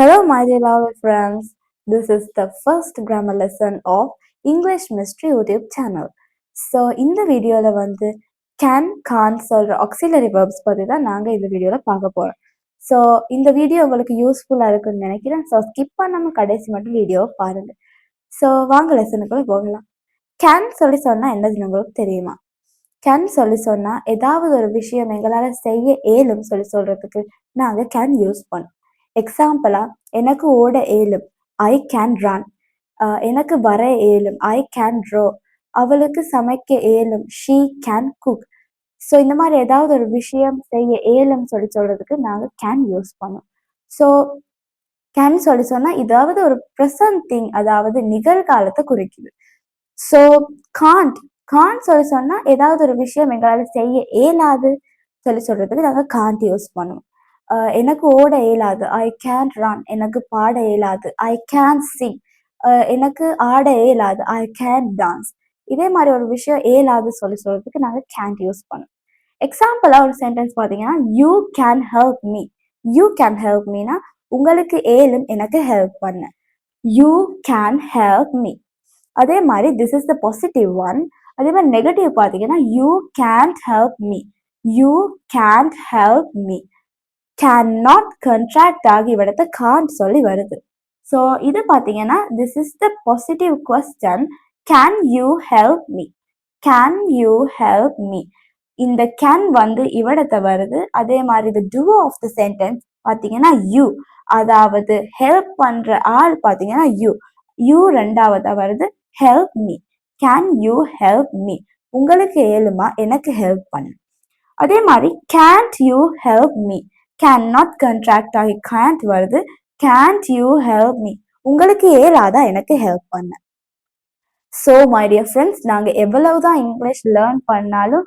Hello, my dear lovely friends. This is the first grammar lesson of English Mystery YouTube channel. So, இந்த வீடியோவில் வந்து can, can't சொல்கிற auxiliary verbs பற்றி தான் நாங்கள் இந்த வீடியோவில் பார்க்க போகிறோம். ஸோ இந்த வீடியோ உங்களுக்கு யூஸ்ஃபுல்லாக இருக்குன்னு நினைக்கிறேன். ஸோ ஸ்கிப் பண்ணாமல் கடைசி மட்டும் வீடியோவை பாருங்கள். ஸோ வாங்க லெசனுக்குள்ள போகலாம். can சொல்லி சொன்னால் என்னதுன்னு உங்களுக்கு தெரியுமா? can சொல்லி சொன்னால் ஏதாவது ஒரு விஷயம் எங்களால் செய்ய இயலும் சொல்லி சொல்கிறதுக்கு நாங்கள் can யூஸ் பண்ணோம். எக்ஸாம்பிளா எனக்கு ஓட இயலும், ஐ கேன் ரன். எனக்கு வர இயலும், ஐ கேன் ட்ரோ. அவளுக்கு சமைக்க இயலும், ஷீ கேன் குக். ஸோ இந்த மாதிரி ஏதாவது ஒரு விஷயம் செய்ய இயலும் சொல்லி சொல்றதுக்கு நாங்கள் கேன் யூஸ் பண்ணோம். ஸோ கேன் சொல்லி சொன்னா இதாவது ஒரு ப்ரெசன்ட் திங், அதாவது நிகழ்காலத்தை குறிக்குது. ஸோ காண்ட் சொல்லி சொன்னா ஏதாவது ஒரு விஷயம் எங்களால் செய்ய இயலாது சொல்லி சொல்றதுக்கு நாங்கள் காண்ட் யூஸ் பண்ணுவோம். எனக்கு ஓட இயலாது, ஐ கேன்ட் ரன். எனக்கு பாட இயலாது, ஐ கேன் சிங். எனக்கு ஆட இயலாது, ஐ கேன் டான்ஸ். இதே மாதிரி ஒரு விஷயம் இயலாது சொல்லி சொல்றதுக்கு நாங்கள் கேன்ட் யூஸ் பண்ணோம். எக்ஸாம்பிளா ஒரு சென்டென்ஸ் பார்த்தீங்கன்னா, you can help me. You can help Meena உங்களுக்கு ஏலும் எனக்கு ஹெல்ப் பண்ண. You can help me. அதே மாதிரி this is the positive one. அதே மாதிரி நெகட்டிவ் பார்த்தீங்கன்னா, you Gantt help me. You Gantt help me. cannot contract ஆகி விடத்த can't சொல்லி வருது. ஸோ இது பார்த்தீங்கன்னா this is the positive question. Can you help me? Can you help me? இந்த can வந்து இவிடத்தை வருது. அதே மாதிரி the do of the sentence பார்த்தீங்கன்னா you, அதாவது ஹெல்ப் பண்ற ஆள் பார்த்தீங்கன்னா you ரெண்டாவதா வருது. help me. Can you help me? உங்களுக்கு ஏழுமா எனக்கு ஹெல்ப் பண்ணு. அதே மாதிரி can't you help me? cannot contract ஆகி can't வருது. can't you help me? உங்களுக்கு ஏலாதா எனக்கு ஹெல்ப் பண்ண. ஸோ மை டியர் ஃப்ரெண்ட்ஸ், நாங்கள் எவ்வளவுதான் இங்கிலீஷ் லேர்ன் பண்ணாலும்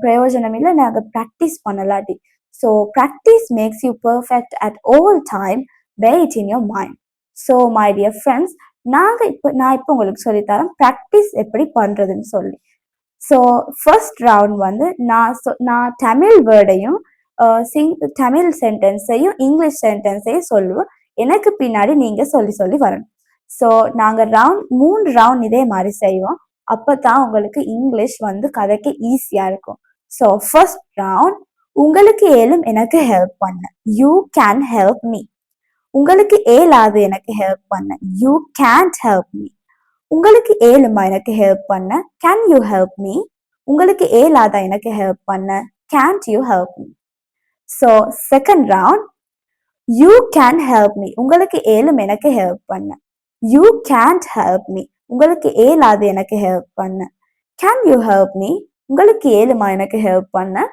பிரயோஜனம் இல்லை, நாங்கள் ப்ராக்டிஸ் பண்ணலாட்டி. So practice makes you perfect at all time. bear it in your mind. So my dear friends, நான் இப்போ உங்களுக்கு சொல்லித்தரேன் ப்ராக்டிஸ் எப்படி பண்ணுறதுன்னு சொல்லி. ஸோ ஃபர்ஸ்ட் ரவுண்ட் வந்து நான் தமிழ் வேர்டையும் தமிழ் சென்டென்ஸையும் இங்கிலீஷ் சென்டென்ஸையும் சொல்லுவோம். எனக்கு பின்னாடி நீங்க சொல்லி வரணும். ஸோ நாங்கள் 3 ரவுண்ட் இதே மாதிரி செய்வோம். அப்பதான் உங்களுக்கு இங்கிலீஷ் வந்து கதைக்கு ஈஸியா இருக்கும். ஸோ ஃபர்ஸ்ட் ரவுண்ட், உங்களுக்கு ஏலும் எனக்கு ஹெல்ப் பண்ண. You can help me. உங்களுக்கு ஏலாது எனக்கு ஹெல்ப் பண்ண. You Gantt help me. உங்களுக்கு ஏழுமா எனக்கு ஹெல்ப் பண்ண. Can you help me. உங்களுக்கு ஏலாதா எனக்கு ஹெல்ப் பண்ண. Gantt you help me. So second round, you can help me. உங்களுக்கு ஏலும் எனக்கு ஹெல்ப் பண்ண. You Gantt help me. உங்களுக்கு ஏலாது எனக்கு ஹெல்ப் பண்ண. Can you help me. உங்களுக்கு ஏழுமா எனக்கு ஹெல்ப் பண்ண.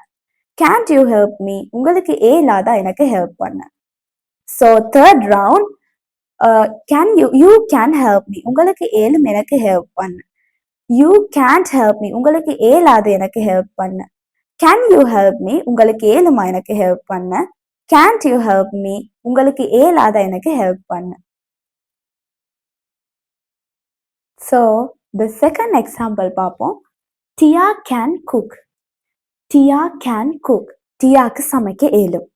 Gantt you help me. உங்களுக்கு ஏலாதா எனக்கு ஹெல்ப் பண்ண. So third round, you can help me. உங்களுக்கு ஏலும் எனக்கு ஹெல்ப் பண்ண. You Gantt help me. உங்களுக்கு ஏலாது எனக்கு ஹெல்ப் பண்ண. Can you help me. உங்களுக்கு ஏழுமா எனக்கு ஹெல்ப் பண்ண. Gantt you help me. உங்களுக்கு ஏலாத எனக்கு ஹெல்ப் பண்ண. ஸோ த செகண்ட் எக்ஸாம்பிள் பார்ப்போம். Diya can cook. Diya can cook. டியாக்கு சமைக்க ஏலும்.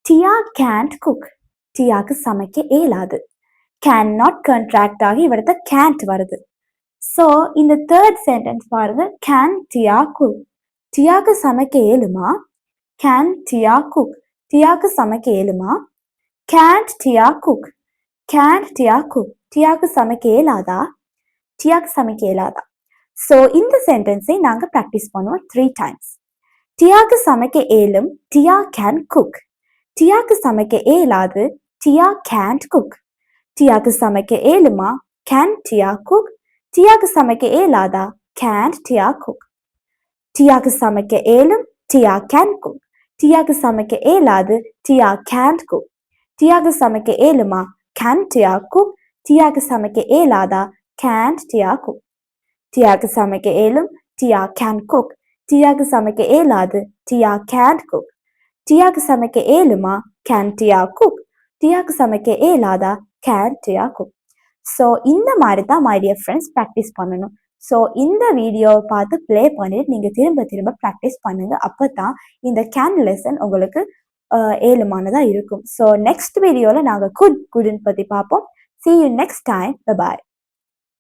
டியா கேன்ட் குக். டியாக்கு சமைக்க ஏலாது. கேன் நாட் கண்ட்ராக்ட் ஆகி இவிடத்த கேன்ட் வருது. ஸோ இந்த தேர்ட் சென்டென்ஸ் பாருங்க. Can Diya cook. டியாக்கு சமைக்க ஏழுமா? Can Diya cook. டியாக்கு சமைக்க ஏழுமா? Can't Diya cook. Can't Diya cook. டியாக்கு சமைக்க ஏலாதா? டியாக்கு சமைக்க ஏலாதா? ஸோ இந்த சென்டென்ஸை நாங்கள் ப்ராக்டிஸ் பண்ணுவோம் 3 times. டியாக்கு சமைக்க ஏலும், டியா கேன் குக். டியாக்கு சமைக்க ஏலாது, டியா கேன்ட் குக். டியாக்கு சமைக்க ஏழுமா? Can Diya cook. டியாக்கு சமைக்க ஏலாதா? Gantt Diya cook. டியாக்கு சமைக்க ஏலும், டியா கேன் குக். டியாக்கு சமைக்க ஏலாது, டியா கேன்ட் குக். டியாக்கு சமைக்க ஏழுமா? Can Diya cook. டியாக்கு சமைக்க ஏலாதா? Gantt Diya cook. டியாக்கு சமைக்க ஏலும், டியா கேன் குக். டியாக்கு சமைக்க ஏலாது, டியா கேன்ட் குக். டியாக்கு சமைக்க ஏழுமா? Can Diya cook. டியாக்கு சமைக்க ஏலாதா? Can Diya cook. ஸோ இந்த மாதிரி தான் மை டியர் ஃப்ரெண்ட்ஸ் ப்ராக்டிஸ் பண்ணணும். ஸோ இந்த வீடியோவை பார்த்து ப்ளே பண்ணிட்டு நீங்கள் திரும்ப ப்ராக்டிஸ் பண்ணுங்க. அப்போ தான் இந்த கேன் லெசன் உங்களுக்கு ஏழுமானதாக இருக்கும். ஸோ நெக்ஸ்ட் வீடியோவில் நாங்கள் குட்ன்னு பற்றி பார்ப்போம். See you next time. Bye bye.